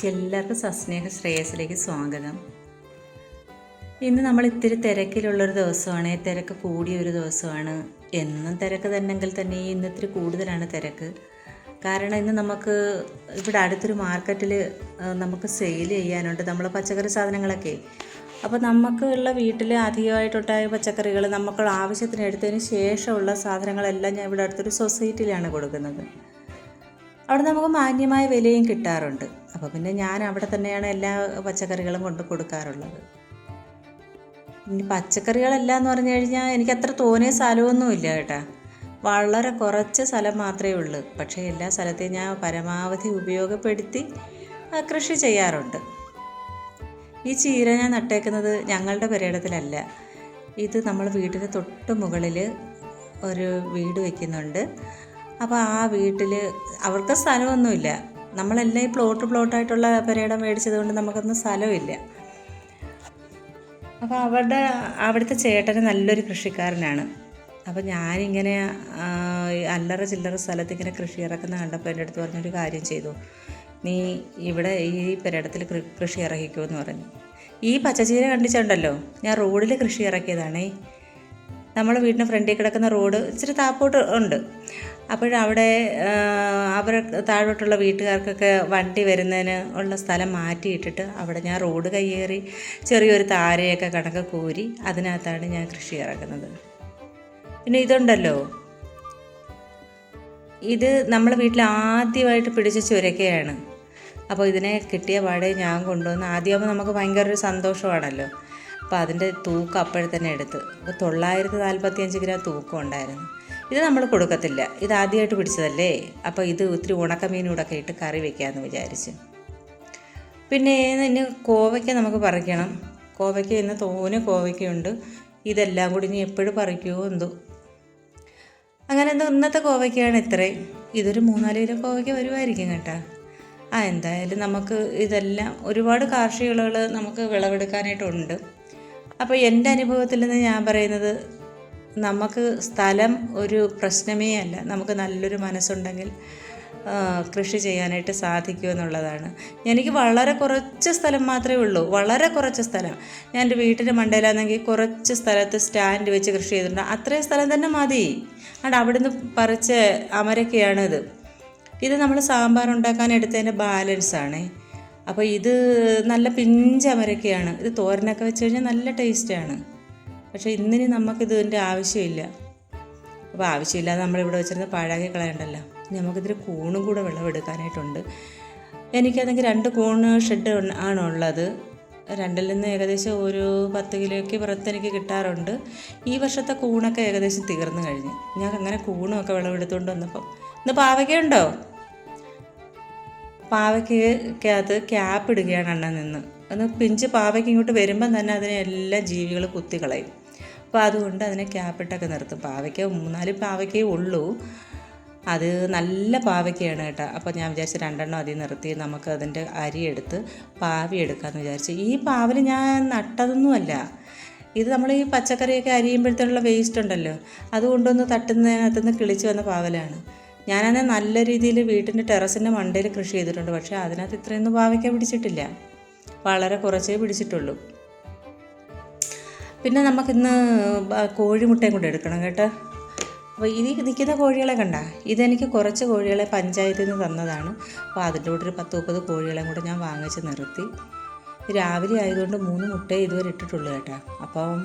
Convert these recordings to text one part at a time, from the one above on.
എല്ലാവർക്കും സസ്നേഹ ശ്രേയസിലേക്ക് സ്വാഗതം. ഇന്ന് നമ്മൾ ഇത്തിരി തിരക്കിലുള്ളൊരു ദിവസമാണ്, തിരക്ക് കൂടിയൊരു ദിവസമാണ്. എന്നും തിരക്ക് തന്നെങ്കിൽ തന്നെ ഇന്ന് ഇത്തിരി കൂടുതലാണ് തിരക്ക്. കാരണം ഇന്ന് നമുക്ക് ഇവിടെ അടുത്തൊരു മാർക്കറ്റിൽ നമുക്ക് സെയിൽ ചെയ്യാനുണ്ട് നമ്മൾ പച്ചക്കറി സാധനങ്ങളൊക്കെ. അപ്പോൾ നമുക്ക് ഉള്ള വീട്ടിൽ അധികമായിട്ടുണ്ടായ പച്ചക്കറികൾ നമുക്ക് ആവശ്യത്തിന് എടുത്തതിന് ശേഷമുള്ള സാധനങ്ങളെല്ലാം ഞാൻ ഇവിടെ അടുത്തൊരു സൊസൈറ്റിയിലാണ് കൊടുക്കുന്നത്. അവിടെ നമുക്ക് മാന്യമായ വിലയും കിട്ടാറുണ്ട്. അപ്പോൾ പിന്നെ ഞാൻ അവിടെ തന്നെയാണ് എല്ലാ പച്ചക്കറികളും കൊണ്ട് കൊടുക്കാറുള്ളത്. ഇനി പച്ചക്കറികളെല്ലാം എന്ന് പറഞ്ഞു കഴിഞ്ഞാൽ എനിക്ക് അത്ര തോന്നിയ സ്ഥലമൊന്നുമില്ല കേട്ടോ. വളരെ കുറച്ച് സ്ഥലം മാത്രമേ ഉള്ളൂ. പക്ഷേ എല്ലാ സ്ഥലത്തെയും ഞാൻ പരമാവധി ഉപയോഗപ്പെടുത്തി കൃഷി ചെയ്യാറുണ്ട്. ഈ ചീര ഞാൻ നട്ടേക്കുന്നത് ഞങ്ങളുടെ പുരയിടത്തിലല്ല. ഇത് നമ്മൾ വീടിന് തൊട്ട് മുകളിൽ ഒരു വീട് വയ്ക്കുന്നുണ്ട്. അപ്പോൾ ആ വീട്ടിൽ അവർക്ക് സ്ഥലമൊന്നുമില്ല. നമ്മളെല്ലാം ഈ പ്ലോട്ടായിട്ടുള്ള പുരയിടം മേടിച്ചത് കൊണ്ട് നമുക്കൊന്നും സ്ഥലമില്ല. അപ്പോൾ അവിടുത്തെ ചേട്ടന് നല്ലൊരു കൃഷിക്കാരനാണ്. അപ്പോൾ ഞാനിങ്ങനെ അല്ലറ ചില്ലറ സ്ഥലത്ത് ഇങ്ങനെ കൃഷി ഇറക്കുന്ന കണ്ടപ്പോൾ എൻ്റെ അടുത്ത് പറഞ്ഞൊരു കാര്യം ചെയ്തു, നീ ഇവിടെ ഈ പുരയിടത്തിൽ കൃഷി ഇറക്കിക്കുമെന്ന് പറഞ്ഞു. ഈ പച്ചച്ചീര കണ്ടിച്ചുണ്ടല്ലോ, ഞാൻ റോഡിൽ കൃഷി ഇറക്കിയതാണേ. നമ്മൾ വീടിന് ഫ്രണ്ടിൽ കിടക്കുന്ന റോഡ് ഇച്ചിരി താപ്പോട്ട് ഉണ്ട്. അപ്പോഴവിടെ അവർ താഴോട്ടുള്ള വീട്ടുകാർക്കൊക്കെ വണ്ടി വരുന്നതിന് ഉള്ള സ്ഥലം മാറ്റിയിട്ടിട്ട് അവിടെ ഞാൻ റോഡ് കയ്യേറി ചെറിയൊരു താരയൊക്കെ കണക്ക് കോരി അതിനകത്താണ് ഞാൻ കൃഷി ഇറക്കുന്നത്. പിന്നെ ഇതുണ്ടല്ലോ, ഇത് നമ്മളെ വീട്ടിൽ ആദ്യമായിട്ട് പിടിച്ച ചുരക്കയാണ്. അപ്പോൾ ഇതിനെ കിട്ടിയ പാടെ ഞാൻ കൊണ്ടുവന്ന് ആദ്യമാകുമ്പോൾ നമുക്ക് ഭയങ്കര ഒരു സന്തോഷമാണല്ലോ. അപ്പോൾ അതിൻ്റെ തൂക്കം അപ്പോഴെ തന്നെ എടുത്ത്. അപ്പോൾ 945 ഗ്രാം തൂക്കം ഉണ്ടായിരുന്നു. ഇത് നമ്മൾ കൊടുക്കത്തില്ല, ഇത് ആദ്യമായിട്ട് പിടിച്ചതല്ലേ. അപ്പോൾ ഇത് ഒത്തിരി ഉണക്കമീനൂടൊക്കെ ഇട്ട് കറി വയ്ക്കാമെന്ന് വിചാരിച്ച്. പിന്നെ ഇനി കോവയ്ക്ക നമുക്ക് പറിക്കണം. കോവയ്ക്ക ഇന്ന് തോനെ കോവയ്ക്കയുണ്ട്. ഇതെല്ലാം കൂടി ഇനി എപ്പോഴും പറിക്കുമോ എന്തോ. അങ്ങനെ ഇന്നത്തെ കോവയ്ക്കയാണ് ഇത്രയും. ഇതൊരു 3-4 കിലോ കോവയ്ക്ക വരുമായിരിക്കും കേട്ടോ. എന്തായാലും നമുക്ക് ഇതെല്ലാം ഒരുപാട് കാർഷിക വിളകൾ നമുക്ക് വിളവെടുക്കാനായിട്ടുണ്ട്. അപ്പോൾ എൻ്റെ അനുഭവത്തിൽ നിന്ന് ഞാൻ പറയുന്നത്, നമുക്ക് സ്ഥലം ഒരു പ്രശ്നമേ അല്ല. നമുക്ക് നല്ലൊരു മനസ്സുണ്ടെങ്കിൽ കൃഷി ചെയ്യാനായിട്ട് സാധിക്കുമെന്നുള്ളതാണ്. എനിക്ക് വളരെ കുറച്ച് സ്ഥലം മാത്രമേ ഉള്ളൂ, വളരെ കുറച്ച് സ്ഥലം. ഞാൻ എൻ്റെ വീട്ടിൻ്റെ മണ്ടയിലാണെങ്കിൽ കുറച്ച് സ്ഥലത്ത് സ്റ്റാൻഡ് വെച്ച് കൃഷി ചെയ്തിട്ടുണ്ട്. അത്രയും സ്ഥലം തന്നെ മതി. അവിടുന്ന് പറിച്ച അമരക്കയാണിത്. ഇത് നമ്മൾ സാമ്പാർ ഉണ്ടാക്കാൻ എടുത്തതിൻ്റെ ബാലൻസാണ്. അപ്പോൾ ഇത് നല്ല പിഞ്ച് അമരക്കയാണ്. ഇത് തോരനൊക്കെ വെച്ച് കഴിഞ്ഞാൽ നല്ല ടേസ്റ്റാണ്. പക്ഷേ ഇന്നിനി നമുക്കിതിൻ്റെ ആവശ്യമില്ല. അപ്പോൾ ആവശ്യമില്ലാതെ നമ്മളിവിടെ വെച്ചിരുന്ന പാഴാക്കി കളയണ്ടല്ലോ. നമുക്കിതിൽ കൂണും കൂടെ വിളവെടുക്കാനായിട്ടുണ്ട്. എനിക്കതെങ്കിൽ 2 കൂണ് ഷെഡ് ആണുള്ളത്. 2-ൽ നിന്ന് ഏകദേശം ഒരു 10 കിലോയ്ക്ക് പുറത്ത് എനിക്ക് കിട്ടാറുണ്ട്. ഈ വർഷത്തെ കൂണൊക്കെ ഏകദേശം തീർന്നു കഴിഞ്ഞു. ഞാൻ അങ്ങനെ കൂണുമൊക്കെ വിളവെടുത്തുകൊണ്ട് വന്നപ്പോൾ ഇന്ന് പാവയ്ക്കുണ്ടോ, പാവയ്ക്കകത്ത് ക്യാപ്പ് ഇടുകയാണ് അണ്ണൻ നിന്ന്. ഒന്ന് പിഞ്ച് പാവയ്ക്ക് ഇങ്ങോട്ട് വരുമ്പം തന്നെ അതിനെ എല്ലാ ജീവികൾ കുത്തിക്കളയും. അപ്പോൾ അതുകൊണ്ട് അതിനെ ക്യാപ്പിട്ടൊക്കെ നിർത്തും. പാവയ്ക്ക 3-4 പാവയ്ക്കേ ഉള്ളൂ. അത് നല്ല പാവയ്ക്കയാണ് കേട്ടോ. അപ്പോൾ ഞാൻ വിചാരിച്ചു 2 അതിൽ നിർത്തി നമുക്ക് അതിൻ്റെ അരിയെടുത്ത് പാവി എടുക്കാമെന്ന് വിചാരിച്ചു. ഈ പാവൽ ഞാൻ നട്ടതൊന്നുമല്ല. ഇത് നമ്മൾ ഈ പച്ചക്കറിയൊക്കെ അരിയുമ്പോഴത്തേനുള്ള വേസ്റ്റ് ഉണ്ടല്ലോ, അതുകൊണ്ടൊന്ന് തട്ടുന്നതിനകത്തുനിന്ന് കിളിച്ച് വന്ന പാവലാണ്. ഞാനത് നല്ല രീതിയിൽ വീട്ടിൻ്റെ ടെറസിൻ്റെ മണ്ടയിൽ കൃഷി ചെയ്തിട്ടുണ്ട്. പക്ഷേ അതിനകത്ത് ഇത്രയൊന്നും പാവയ്ക്ക പിടിച്ചിട്ടില്ല, വളരെ കുറച്ചേ പിടിച്ചിട്ടുള്ളൂ. പിന്നെ നമുക്കിന്ന് കോഴിമുട്ടയും കൂടെ എടുക്കണം കേട്ടോ. അപ്പോൾ ഈ നിൽക്കുന്ന കോഴികളെ കണ്ട, ഇതെനിക്ക് കുറച്ച് കോഴികളെ പഞ്ചായത്തിൽ നിന്ന് തന്നതാണ്. അപ്പോൾ അതിൻ്റെ കൂടെ ഒരു 10-30 കോഴികളെയും കൂടെ ഞാൻ വാങ്ങിച്ച് നിർത്തി. രാവിലെ ആയതുകൊണ്ട് 3 മുട്ടയെ ഇതുവരെ ഇട്ടിട്ടുള്ളൂ കേട്ടോ. അപ്പം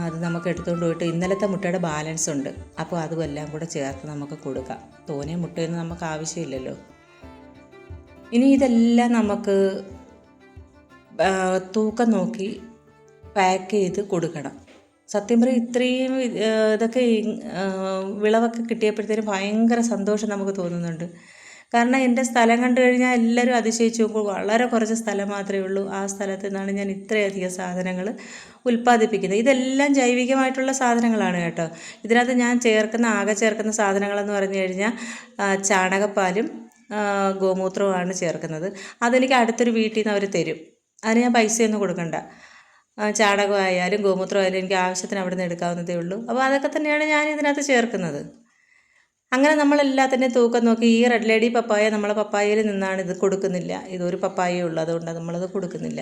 അത് നമുക്ക് എടുത്തുകൊണ്ട് പോയിട്ട് ഇന്നലത്തെ മുട്ടയുടെ ബാലൻസ് ഉണ്ട്. അപ്പോൾ അതും എല്ലാം കൂടെ ചേർത്ത് നമുക്ക് കൊടുക്കാം. തോനെ മുട്ടയൊന്നും നമുക്ക് ആവശ്യമില്ലല്ലോ. ഇനി ഇതെല്ലാം നമുക്ക് തൂക്കം നോക്കി പാക്ക് ചെയ്ത് കൊടുക്കണം. സത്യം പറയും, ഇത്രയും ഇതൊക്കെ വിളവൊക്കെ കിട്ടിയപ്പോഴത്തേനും ഭയങ്കര സന്തോഷം നമുക്ക് തോന്നുന്നുണ്ട്. കാരണം എൻ്റെ സ്ഥലം കണ്ടു കഴിഞ്ഞാൽ എല്ലാവരും അതിശയിച്ച് നോക്കും. വളരെ കുറച്ച് സ്ഥലം മാത്രമേ ഉള്ളൂ. ആ സ്ഥലത്ത് നിന്നാണ് ഞാൻ ഇത്രയധികം സാധനങ്ങൾ ഉൽപ്പാദിപ്പിക്കുന്നത്. ഇതെല്ലാം ജൈവികമായിട്ടുള്ള സാധനങ്ങളാണ് കേട്ടോ. ഇതിനകത്ത് ഞാൻ ആകെ ചേർക്കുന്ന സാധനങ്ങളെന്ന് പറഞ്ഞു കഴിഞ്ഞാൽ ചാണകപ്പാലും ഗോമൂത്രവുമാണ് ചേർക്കുന്നത്. അതെനിക്ക് അടുത്തൊരു വീട്ടിൽ നിന്ന് അവർ തരും. അതിന് ഞാൻ പൈസയൊന്നും കൊടുക്കണ്ട. ചാണകമായാലും ഗോമൂത്രമായാലും എനിക്ക് ആവശ്യത്തിന് അവിടെ നിന്ന് എടുക്കാവുന്നതേ ഉള്ളൂ. അപ്പോൾ അതൊക്കെ തന്നെയാണ് ഞാൻ ഇതിനകത്ത് ചേർക്കുന്നത്. അങ്ങനെ നമ്മളെല്ലാത്തിൻ്റെയും തൂക്കം നോക്കി ഈ റെഡ് ലേഡി പപ്പായ നമ്മളെ പപ്പായയിൽ നിന്നാണ് ഇത് കൊടുക്കുന്നില്ല. ഇതൊരു പപ്പായയേ ഉള്ളൂ, അതുകൊണ്ട് നമ്മളത് കൊടുക്കുന്നില്ല.